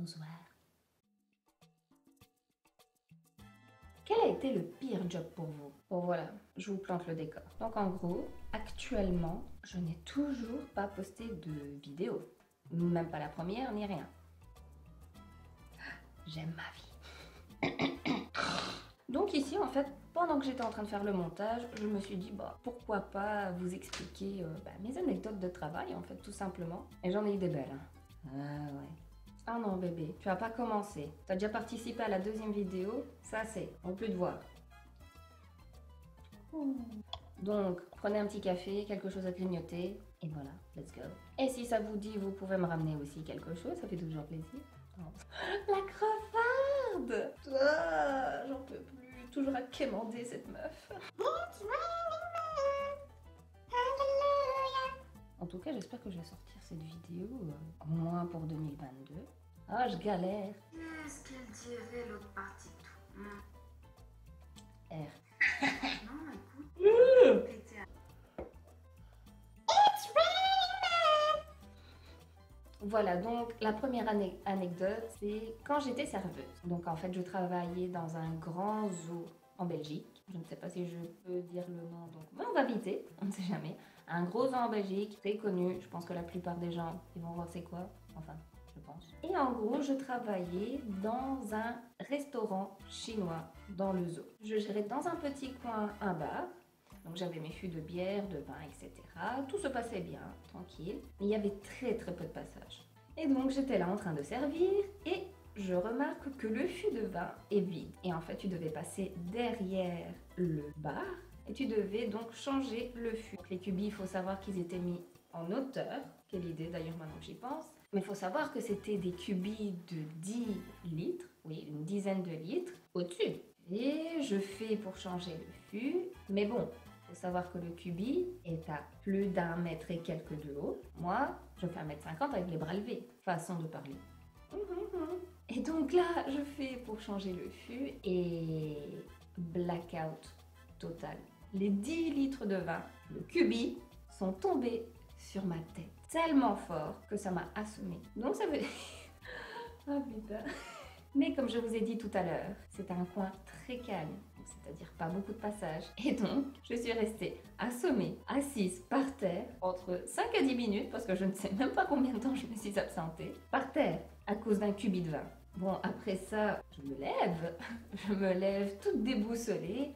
Bonsoir. Quel a été le pire job pour vous? Bon voilà, je vous plante le décor. Donc en gros, actuellement, je n'ai toujours pas posté de vidéo. Même pas la première, ni rien. J'aime ma vie. Donc ici, en fait, pendant que j'étais en train de faire le montage, je me suis dit, bah, pourquoi pas vous expliquer mes anecdotes de travail, en fait, tout simplement. Et j'en ai eu des belles. Hein. Ah ouais. Ah non bébé, tu as pas commencé. Tu as déjà participé à la deuxième vidéo, ça c'est, on peut te voir. Donc, prenez un petit café, quelque chose à grignoter, et voilà, let's go. Et si ça vous dit, vous pouvez me ramener aussi quelque chose, ça fait toujours plaisir. Oh. La crevarde! Ah, j'en peux plus, toujours à quémander cette meuf. En tout cas, j'espère que je vais sortir cette vidéo, au moins pour 2022. Ah, je galère. Qu'est-ce qu'il dirait l'autre partie de tout? R. Non, écoute. Voilà, donc la première anecdote, c'est quand j'étais serveuse. Donc en fait, je travaillais dans un grand zoo en Belgique. Je ne sais pas si je peux dire le nom, donc mais on va éviter, on ne sait jamais. Un gros zoo en Belgique, très connu. Je pense que la plupart des gens, ils vont voir c'est quoi. Enfin, je pense. Et en gros, je travaillais dans un restaurant chinois dans le zoo. Je gérais dans un petit coin un bar. Donc j'avais mes fûts de bière, de vin, etc. Tout se passait bien, tranquille. Mais il y avait très très peu de passages. Et donc j'étais là en train de servir et je remarque que le fût de vin est vide. Et en fait, tu devais passer derrière le bar et tu devais donc changer le fût. Donc les cubis, il faut savoir qu'ils étaient mis en hauteur. Quelle idée d'ailleurs maintenant que j'y pense. Mais il faut savoir que c'était des cubis de 10 litres, oui, une dizaine de litres au-dessus. Et je fais pour changer le fût, mais bon, faut savoir que le cubi est à plus d'1 mètre et quelques de haut. Moi, je fais 1,50 m avec les bras levés, façon de parler. Et donc là, je fais pour changer le fût et blackout total. Les 10 litres de vin, le cubi, sont tombés sur ma tête tellement fort que ça m'a assommé. Donc ça veut... Ah putain. Mais comme je vous ai dit tout à l'heure, c'est un coin très calme, c'est-à-dire pas beaucoup de passages. Et donc, je suis restée assommée, assise par terre, entre 5 à 10 minutes, parce que je ne sais même pas combien de temps je me suis absentée, par terre, à cause d'un cubi de vin. Bon, après ça, je me lève toute déboussolée.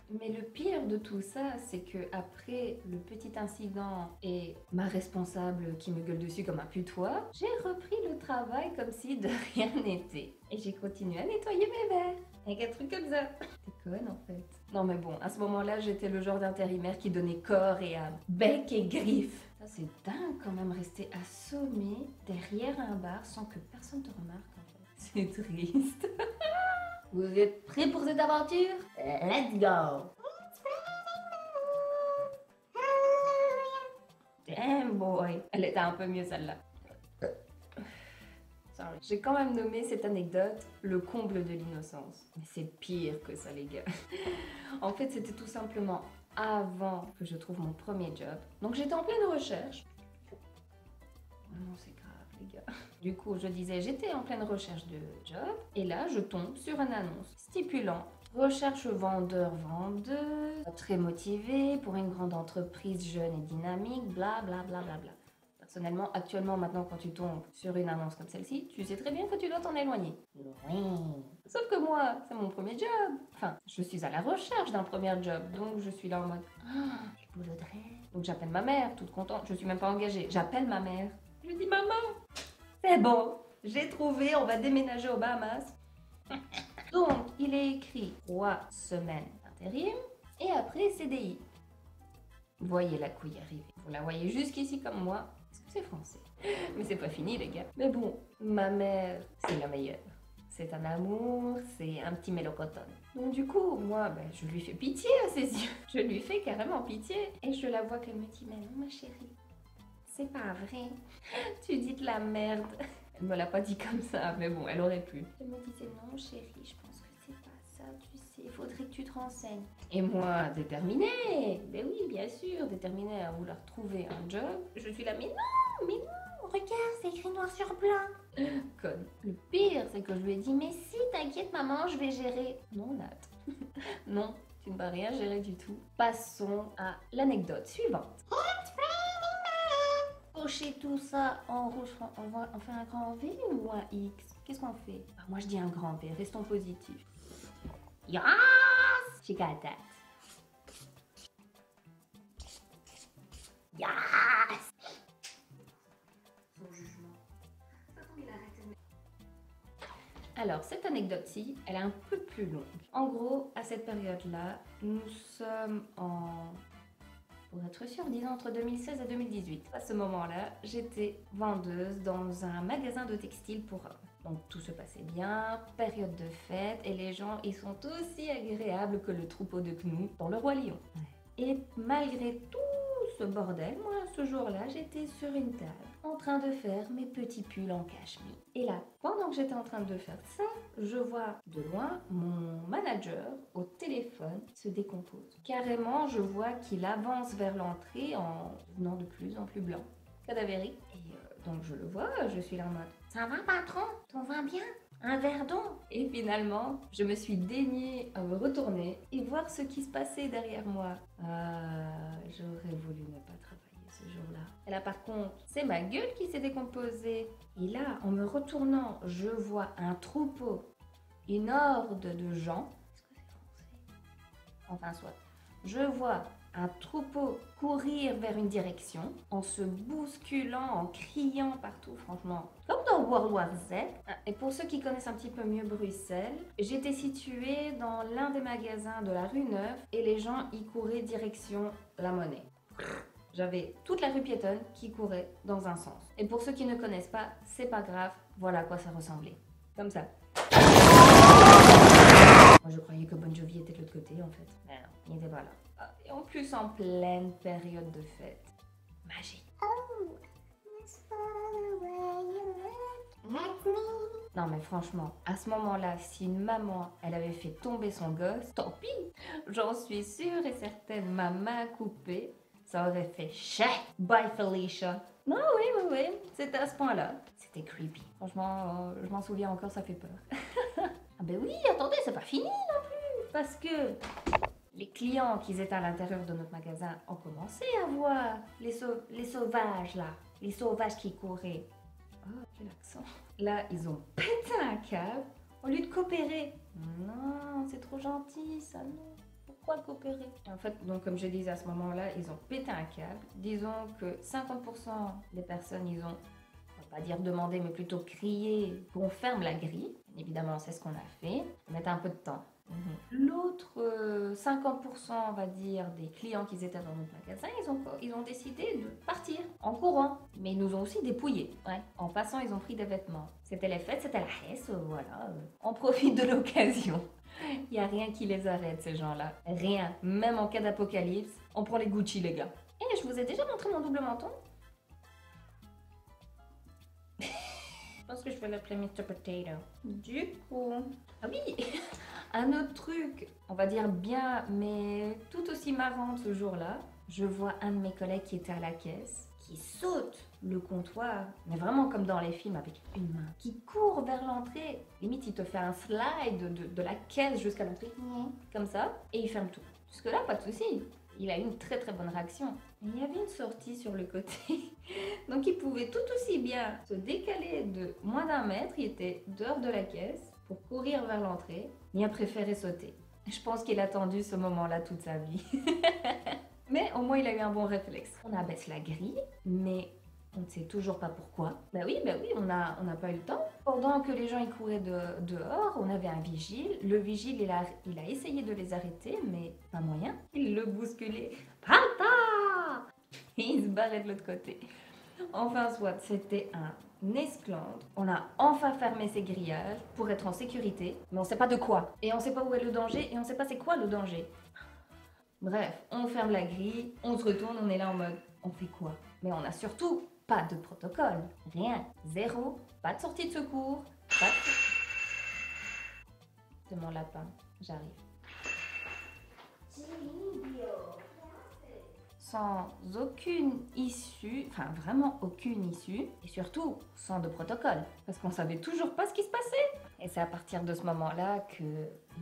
Mais le pire de tout ça, c'est que après le petit incident et ma responsable qui me gueule dessus comme un putois, j'ai repris le travail comme si de rien n'était. Et j'ai continué à nettoyer mes verres. Avec un truc comme ça. T'es conne en fait. Non mais bon, à ce moment-là, j'étais le genre d'intérimaire qui donnait corps et âme. Bec et griffes. Ça c'est dingue quand même, rester assommé derrière un bar sans que personne te remarque en fait. C'est triste. Vous êtes prêts pour cette aventure? Let's go! Damn boy! Elle était un peu mieux celle-là. Sorry. J'ai quand même nommé cette anecdote le comble de l'innocence. Mais c'est pire que ça les gars. En fait, c'était tout simplement avant que je trouve mon premier job. Donc j'étais en pleine recherche. Non, c'est grave les gars. Du coup, je disais, j'étais en pleine recherche de job. Et là, je tombe sur une annonce stipulant recherche vendeur-vendeuse, très motivé pour une grande entreprise jeune et dynamique, bla bla bla bla bla. Personnellement, actuellement, maintenant, quand tu tombes sur une annonce comme celle-ci, tu sais très bien que tu dois t'en éloigner. Oui. Sauf que moi, c'est mon premier job. Enfin, je suis à la recherche d'un premier job, donc je suis là en mode quel boulot de rêve. Donc j'appelle ma mère, toute contente. Je suis même pas engagée. J'appelle ma mère. Je dis maman, c'est bon, j'ai trouvé, on va déménager aux Bahamas. Donc, il est écrit 3 semaines d'intérim et après CDI. Voyez la couille arriver. Vous la voyez jusqu'ici comme moi. Est-ce que c'est français? Mais c'est pas fini les gars. Mais bon, ma mère, c'est la meilleure. C'est un amour, c'est un petit mélocotone. Donc du coup, moi, je lui fais pitié à ses yeux. Je lui fais carrément pitié. Et je la vois qu'elle me dit, mais non ma chérie, c'est pas vrai. Tu dis de la merde. Elle me l'a pas dit comme ça, mais bon, elle aurait pu. Elle me disait, non chérie, je pense que c'est pas ça, tu sais, il faudrait que tu te renseignes. Et moi, déterminée, ben oui, bien sûr, déterminée à vouloir trouver un job, je suis là, mais non, regarde, c'est écrit noir sur blanc. Conne. Le pire, c'est que je lui ai dit, mais si, t'inquiète maman, je vais gérer. Non, Nat. Non, tu ne vas rien gérer du tout. Passons à l'anecdote suivante. Cocher tout ça en rouge, on fait un grand V ou un X? Qu'est-ce qu'on fait? Bah, moi je dis un grand V, restons positifs. Yes! She got that. Yes! Son jugement. Ça tombe, il arrête. Alors, cette anecdote-ci, elle est un peu plus longue. En gros, à cette période-là, nous sommes en... Pour être sûr, disons entre 2016 et 2018. À ce moment-là, j'étais vendeuse dans un magasin de textiles pour hommes. Donc tout se passait bien, période de fête, et les gens, ils sont aussi agréables que le troupeau de Gnou dans le Roi Lion. Et malgré tout ce bordel, moi, ce jour-là, j'étais sur une table, en train de faire mes petits pulls en cachemire. Et là, pendant que j'étais en train de faire ça, je vois de loin mon manager au téléphone se décompose. Carrément, je vois qu'il avance vers l'entrée en devenant de plus en plus blanc, cadavérique. Et donc je le vois, je suis là en mode « Ça va patron? T'en vas bien? Un verre d'eau ?» Et finalement, je me suis daignée à me retourner et voir ce qui se passait derrière moi. J'aurais voulu ne pas travailler ce jour-là. Et là par contre, c'est ma gueule qui s'est décomposée. Et là, en me retournant, je vois un troupeau, une horde de gens. Est-ce que c'est français? Enfin soit. Je vois un troupeau courir vers une direction, en se bousculant, en criant partout, franchement, comme dans World War Z. Et pour ceux qui connaissent un petit peu mieux Bruxelles, j'étais située dans l'un des magasins de la rue Neuve et les gens y couraient direction la Monnaie. J'avais toute la rue piétonne qui courait dans un sens. Et pour ceux qui ne connaissent pas, c'est pas grave, voilà à quoi ça ressemblait. Comme ça. Moi je croyais que Bon Jovi était de l'autre côté en fait. Mais non, il n'était pas là. Et en plus en pleine période de fête. Magie. Non mais franchement, à ce moment-là, si une maman, elle avait fait tomber son gosse, tant pis. J'en suis sûre et certaine, ma main coupée, ça aurait fait chais. Bye Felicia. Non, oui, c'était à ce point-là. C'était creepy. Franchement, je m'en souviens encore, ça fait peur. Ah ben oui, attendez, c'est pas fini non plus. Parce que les clients qui étaient à l'intérieur de notre magasin ont commencé à voir les sauvages là. Les sauvages qui couraient. Oh, quel accent. Là, ils ont pété un câble au lieu de coopérer. Non, c'est trop gentil ça, non. Pourquoi coopérer? En fait, donc comme je disais à ce moment-là, ils ont pété un câble. Disons que 50% des personnes, ils ont, on va pas dire demandé, mais plutôt crié qu'on ferme la grille. Évidemment, c'est ce qu'on a fait. Ça mettait un peu de temps. L'autre 50%, on va dire, des clients qui étaient dans notre magasin, ils ont décidé de partir en courant. Mais ils nous ont aussi dépouillés. Ouais. En passant, ils ont pris des vêtements. C'était les fêtes, c'était la Hesse, voilà. On profite de l'occasion. Il n'y a rien qui les arrête, ces gens-là. Rien. Même en cas d'apocalypse, on prend les Gucci, les gars. Et je vous ai déjà montré mon double menton. Je pense que je vais l'appeler Mr. Potato. Du coup... Ah oui. Un autre truc, on va dire bien, mais tout aussi marrant ce jour-là, je vois un de mes collègues qui était à la caisse, qui saute le comptoir, mais vraiment comme dans les films avec une main, qui court vers l'entrée. Limite, il te fait un slide de la caisse jusqu'à l'entrée, comme ça, et il ferme tout. Jusque-là, pas de souci. Il a eu une très très bonne réaction. Il y avait une sortie sur le côté, donc il pouvait tout aussi bien se décaler de moins d'1 mètre, il était dehors de la caisse, pour courir vers l'entrée, il a préféré sauter. Je pense qu'il a attendu ce moment-là toute sa vie. Mais au moins, il a eu un bon réflexe. On abaisse la grille, mais on ne sait toujours pas pourquoi. Bah oui, on n'a pas eu le temps. Pendant que les gens y couraient dehors, on avait un vigile. Le vigile, il a essayé de les arrêter, mais pas moyen. Il le bousculait. Papa! Et il se barrait de l'autre côté. Enfin soit, c'était un esclandre. On a enfin fermé ces grillages pour être en sécurité, mais on ne sait pas de quoi. Et on ne sait pas où est le danger, et on ne sait pas c'est quoi le danger. Bref, on ferme la grille, on se retourne, on est là en mode, on fait quoi? Mais on n'a surtout pas de protocole. Rien. Zéro. Pas de sortie de secours. Pas de... C'est mon lapin. J'arrive. sans aucune issue, enfin vraiment aucune issue, et surtout sans de protocole, parce qu'on savait toujours pas ce qui se passait. Et c'est à partir de ce moment-là que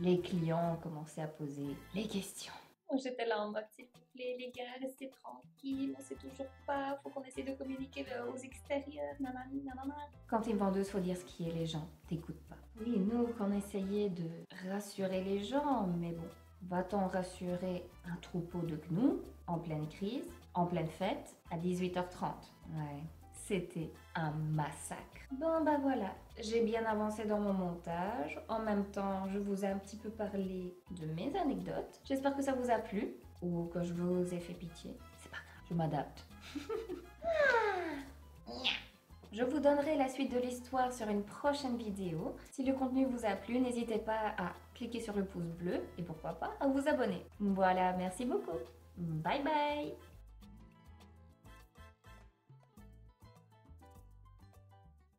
les clients ont commencé à poser les questions. J'étais là en mode, s'il vous plaît, les gars, restez tranquilles, on sait toujours pas, faut qu'on essaie de communiquer aux extérieurs, nanani, nanana. Quand t'es une vendeuse, faut dire ce qui est, les gens t'écoutent pas. Oui, nous, qu'on essayait de rassurer les gens, mais bon, va-t-on rassurer un troupeau de gnous en pleine crise, en pleine fête, à 18h30? Ouais. C'était un massacre. Bon bah voilà, j'ai bien avancé dans mon montage. En même temps, je vous ai un petit peu parlé de mes anecdotes. J'espère que ça vous a plu ou que je vous ai fait pitié. C'est pas grave, je m'adapte. Je vous donnerai la suite de l'histoire sur une prochaine vidéo. Si le contenu vous a plu, n'hésitez pas à cliquer sur le pouce bleu et pourquoi pas à vous abonner. Voilà, merci beaucoup. Bye bye.